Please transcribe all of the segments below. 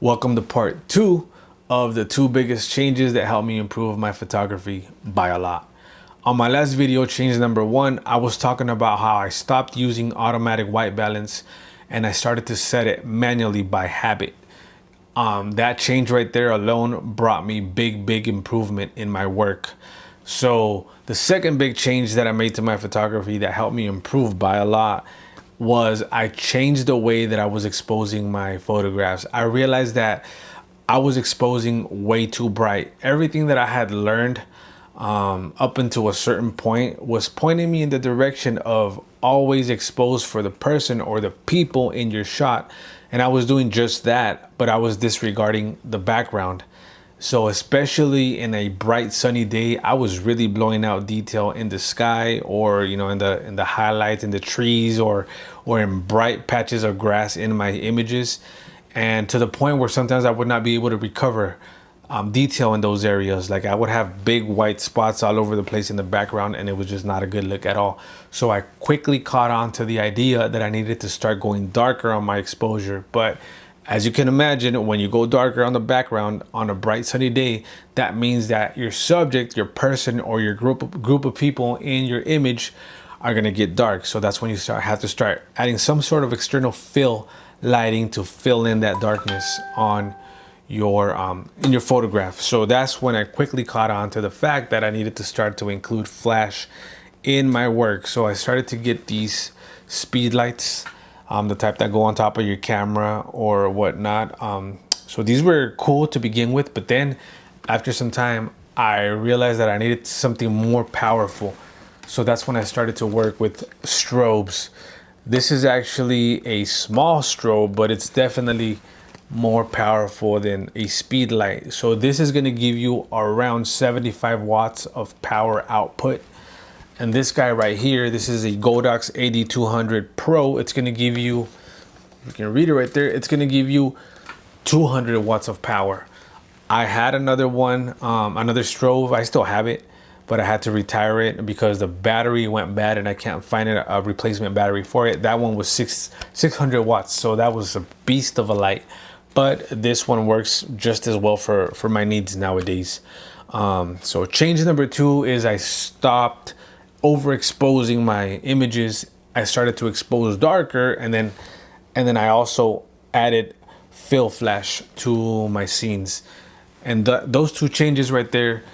Welcome to part 2 of the 2 biggest changes that helped me improve my photography by a lot. On my last video, change number 1, I was talking about how I stopped using automatic white balance and I started to set it manually by habit. That change right there alone brought me big improvement in my work. So the second big change that I made to my photography that helped me improve by a lot was I changed the way that I was exposing my photographs. I realized that I was exposing way too bright. Everything that I had learned up until a certain point was pointing me in the direction of always expose for the person or the people in your shot. And I was doing just that, but I was disregarding the background. So especially in a bright sunny day, I was really blowing out detail in the sky, or in the highlights in the trees, or in bright patches of grass in my images, and to the point where sometimes I would not be able to recover detail in those areas. Like I would have big white spots all over the place in the background, and it was just not a good look at all. So I quickly caught on to the idea that I needed to start going darker on my exposure. But as you can imagine, when you go darker on the background on a bright sunny day, that means that your subject, your person, or your group of people in your image are gonna get dark. So that's when you have to start adding some sort of external fill lighting to fill in that darkness on your in your photograph. So that's when I quickly caught on to the fact that I needed to start to include flash in my work. So I started to get these speed lights, the type that go on top of your camera or whatnot. So these were cool to begin with, but then after some time, I realized that I needed something more powerful. So that's when I started to work with strobes. This is actually a small strobe, but it's definitely more powerful than a speed light. So this is gonna give you around 75 watts of power output. And this guy right here, this is a Godox AD200 Pro. It's gonna give you, you can read it right there, it's gonna give you 200 watts of power. I had another one, another strobe, I still have it, but I had to retire it because the battery went bad and I can't find a replacement battery for it. That one was 600 watts, so that was a beast of a light. But this one works just as well for my needs nowadays. So change number 2 is I stopped overexposing my images. I started to expose darker, and then I also added fill flash to my scenes. And those 2 changes right there,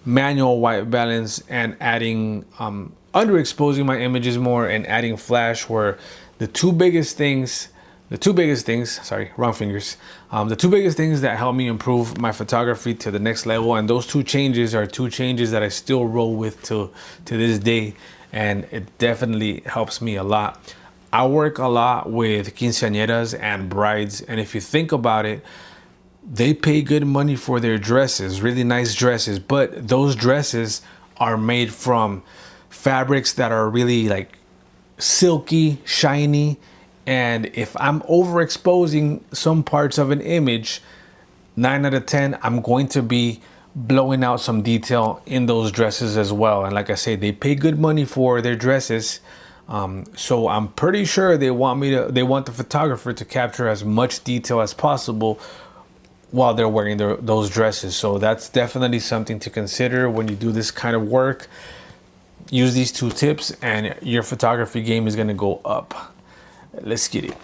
manual white balance and adding underexposing my images more and adding flash, were the two biggest things, sorry, wrong fingers. The 2 biggest things that helped me improve my photography to the next level. And those 2 changes are 2 changes that I still roll with to this day. And it definitely helps me a lot. I work a lot with quinceañeras and brides. And if you think about it, they pay good money for their dresses, really nice dresses. But those dresses are made from fabrics that are really like silky, shiny. And if I'm overexposing some parts of an image, 9 out of 10, I'm going to be blowing out some detail in those dresses as well. And like I say, they pay good money for their dresses. So I'm pretty sure they want the photographer to capture as much detail as possible while they're wearing those dresses. So that's definitely something to consider when you do this kind of work. Use these 2 tips and your photography game is going to go up. Let's get it.